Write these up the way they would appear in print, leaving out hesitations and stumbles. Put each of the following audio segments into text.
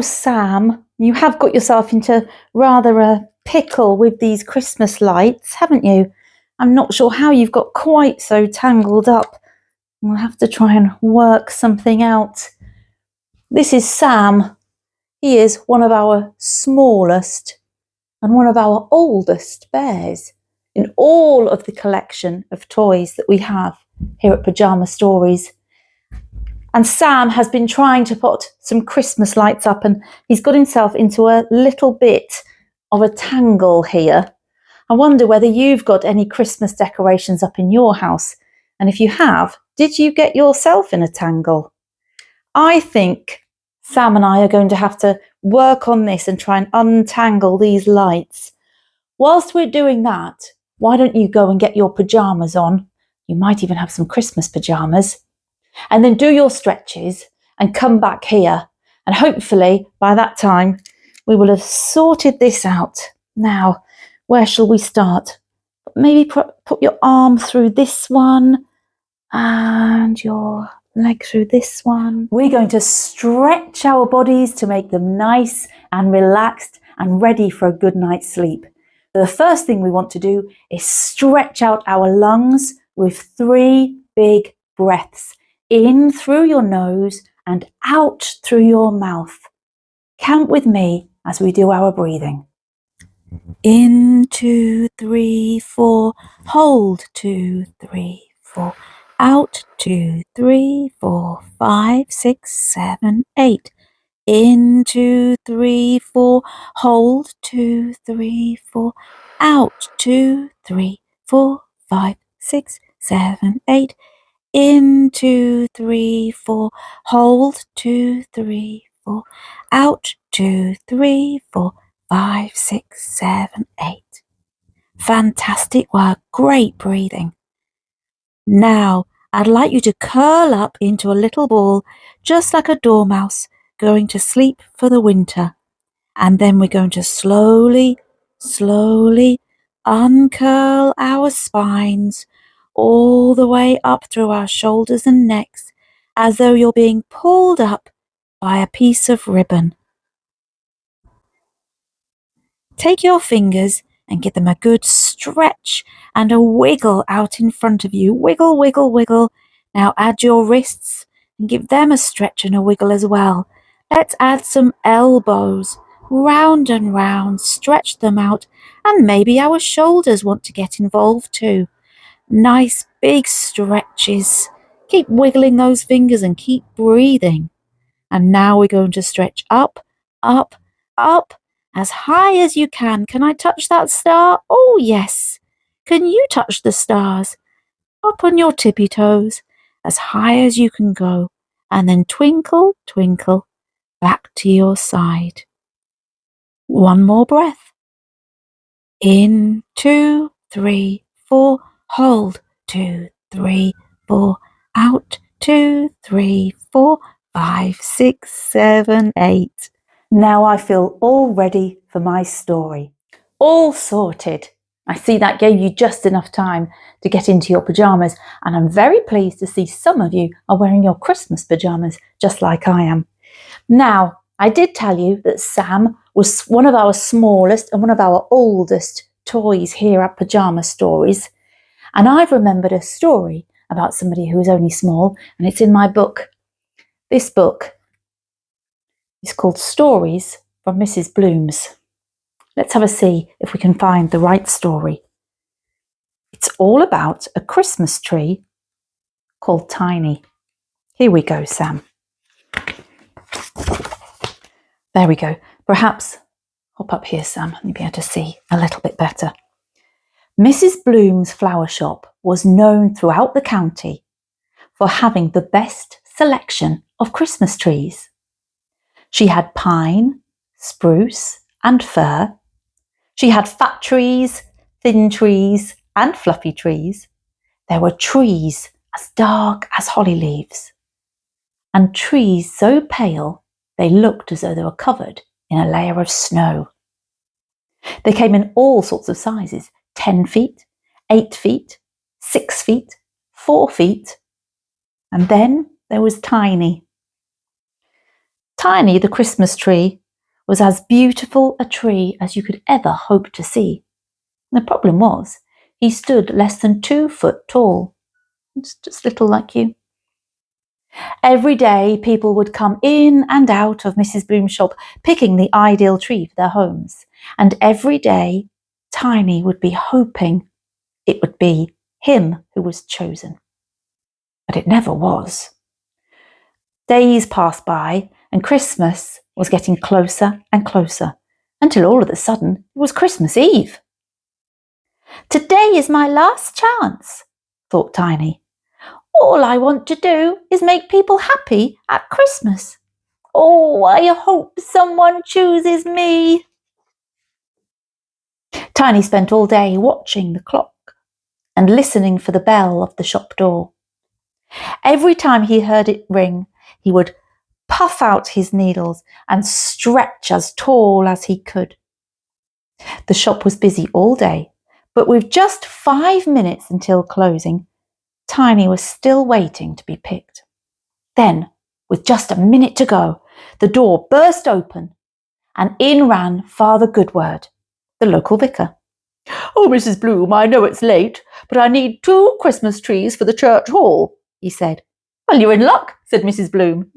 Oh, Sam, you have got yourself into rather a pickle with these Christmas lights, haven't you? I'm not sure how you've got quite so tangled up. We'll have to try and work something out. This is Sam. He is one of our smallest and one of our oldest bears in all of the collection of toys that we have here at Pyjama Stories. And Sam has been trying to put some Christmas lights up, and he's got himself into a little bit of a tangle here. I wonder whether you've got any Christmas decorations up in your house. And if you have, did you get yourself in a tangle? I think Sam and I are going to have to work on this and try and untangle these lights. Whilst we're doing that, why don't you go and get your pyjamas on? You might even have some Christmas pyjamas. And then do your stretches and come back here. And hopefully by that time we will have sorted this out. Now, where shall we start? Maybe put your arm through this one and your leg through this one. We're going to stretch our bodies to make them nice and relaxed and ready for a good night's sleep. The first thing we want to do is stretch out our lungs with 3 big breaths. In through your nose and out through your mouth. Count with me as we do our breathing. In, 2, 3, 4. Hold, 2, 3, 4. Out, 2, 3, 4, 5, 6, 7, 8. In, 2, 3, 4. Hold, 2, 3, 4. Out, 2, 3, 4, 5, 6, 7, 8. In, 2, 3, 4. Hold, 2, 3, 4. Out, 2, 3, 4, 5, 6, 7, 8. Fantastic work. Great breathing. Now, I'd like you to curl up into a little ball, just like a dormouse, going to sleep for the winter. And then we're going to slowly uncurl our spines all the way up through our shoulders and necks, as though you're being pulled up by a piece of ribbon. Take your fingers and give them a good stretch and a wiggle out in front of you. Wiggle, wiggle, wiggle. Now add your wrists and give them a stretch and a wiggle as well. Let's add some elbows. Round and round, stretch them out, and maybe our shoulders want to get involved too. Nice big stretches. Keep wiggling those fingers and keep breathing. And now we're going to stretch up, up, up, as high as you can. Can I touch that star? Oh, yes. Can you touch the stars? Up on your tippy toes, as high as you can go. And then twinkle, twinkle, back to your side. One more breath. In, 2, 3, 4. Hold, 2, 3, 4. Out, 2, 3, 4, 5, 6, 7, 8. Now I feel all ready for my story. All sorted. I see that gave you just enough time to get into your pyjamas, and I'm very pleased to see some of you are wearing your Christmas pyjamas just like I am. Now, I did tell you that Sam was one of our smallest and one of our oldest toys here at Pyjama Stories. And I've remembered a story about somebody who was only small, and it's in my book. This book is called Stories from Mrs. Bloom's. Let's have a see if we can find the right story. It's all about a Christmas tree called Tiny. Here we go, Sam. There we go. Perhaps hop up here, Sam, and you'll be able to see a little bit better. Mrs. Bloom's flower shop was known throughout the county for having the best selection of Christmas trees. She had pine, spruce, and fir. She had fat trees, thin trees, and fluffy trees. There were trees as dark as holly leaves, and trees so pale they looked as though they were covered in a layer of snow. They came in all sorts of sizes, 10 feet, 8 feet, 6 feet, 4 feet, and then there was Tiny. Tiny, the Christmas tree, was as beautiful a tree as you could ever hope to see. The problem was, he stood less than 2 foot tall. It's just little like you. Every day, people would come in and out of Mrs. Bloom's shop, picking the ideal tree for their homes. And every day, Tiny would be hoping it would be him who was chosen. But it never was. Days passed by, and Christmas was getting closer and closer, until all of a sudden it was Christmas Eve. Today is my last chance, thought Tiny. All I want to do is make people happy at Christmas. Oh, I hope someone chooses me. Tiny spent all day watching the clock and listening for the bell of the shop door. Every time he heard it ring, he would puff out his needles and stretch as tall as he could. The shop was busy all day, but with just 5 minutes until closing, Tiny was still waiting to be picked. Then, with just a minute to go, the door burst open and in ran Father Goodword, the local vicar. Oh, Mrs. Bloom, I know it's late, but I need 2 Christmas trees for the church hall, he said. Well, you're in luck, said Mrs. Bloom.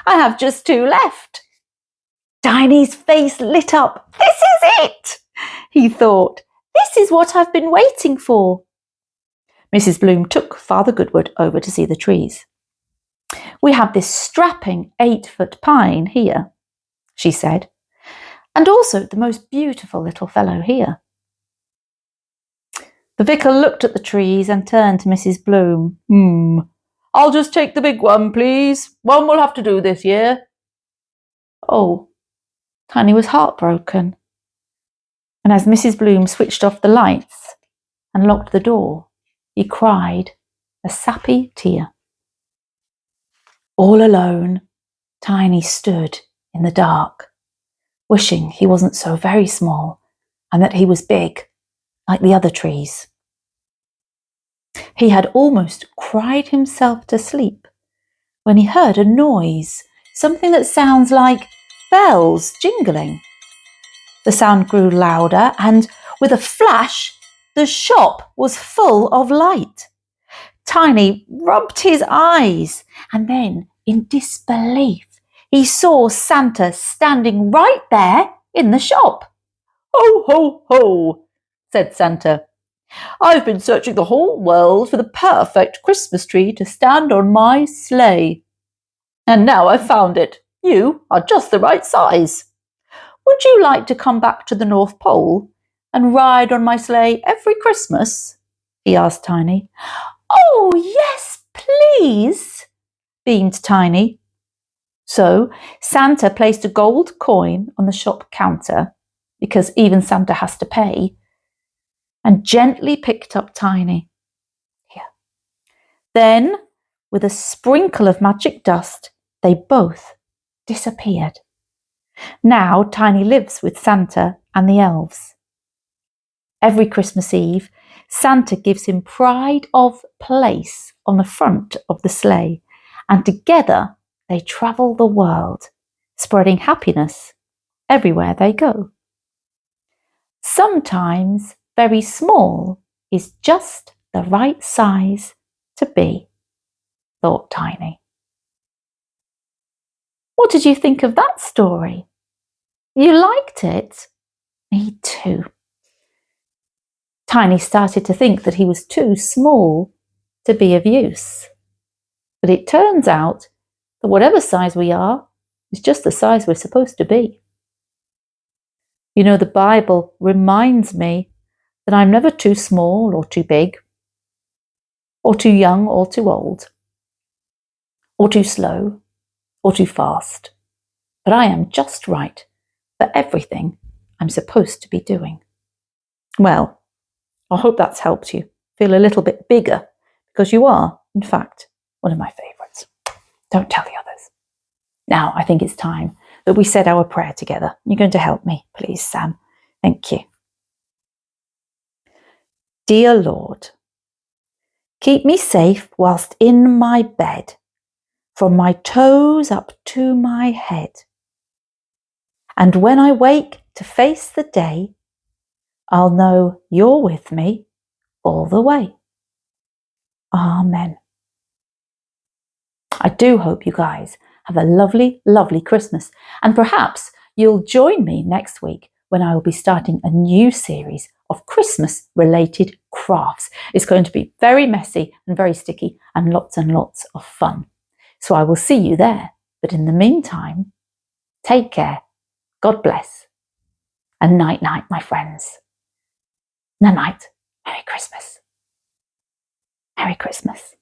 I have just 2 left. Tiny's face lit up. This is it, he thought. This is what I've been waiting for. Mrs. Bloom took Father Goodward over to see the trees. We have this strapping 8-foot pine here, she said, and also the most beautiful little fellow here. The vicar looked at the trees and turned to Mrs. Bloom. I'll just take the big one, please. One will have to do this year. Oh, Tiny was heartbroken. And as Mrs. Bloom switched off the lights and locked the door, he cried a sappy tear. All alone, Tiny stood in the dark, wishing he wasn't so very small and that he was big, like the other trees. He had almost cried himself to sleep when he heard a noise, something that sounds like bells jingling. The sound grew louder, and with a flash, the shop was full of light. Tiny rubbed his eyes, and then, in disbelief, he saw Santa standing right there in the shop. Ho, ho, ho, said Santa. I've been searching the whole world for the perfect Christmas tree to stand on my sleigh. And now I've found it. You are just the right size. Would you like to come back to the North Pole and ride on my sleigh every Christmas? He asked Tiny. Oh, yes, please, beamed Tiny. So Santa placed a gold coin on the shop counter, because even Santa has to pay, and gently picked up Tiny. Here. Then, with a sprinkle of magic dust, they both disappeared. Now Tiny lives with Santa and the elves. Every Christmas Eve, Santa gives him pride of place on the front of the sleigh, and together they travel the world, spreading happiness everywhere they go. Sometimes very small is just the right size to be, thought Tiny. What did you think of that story? You liked it? Me too. Tiny started to think that he was too small to be of use. But it turns out that whatever size we are is just the size we're supposed to be. You know, the Bible reminds me that I'm never too small or too big, or too young or too old, or too slow or too fast, but I am just right for everything I'm supposed to be doing. Well, I hope that's helped you feel a little bit bigger, because you are, in fact, one of my favourites. Don't tell the others. Now, I think it's time that we said our prayer together. You're going to help me, please, Sam. Thank you. Dear Lord, keep me safe whilst in my bed, from my toes up to my head. And when I wake to face the day, I'll know you're with me all the way. Amen. I do hope you guys have a lovely, lovely Christmas. And perhaps you'll join me next week when I will be starting a new series of Christmas-related crafts. It's going to be very messy and very sticky and lots of fun. So I will see you there. But in the meantime, take care. God bless. And night, night, my friends. Night, night. Merry Christmas. Merry Christmas.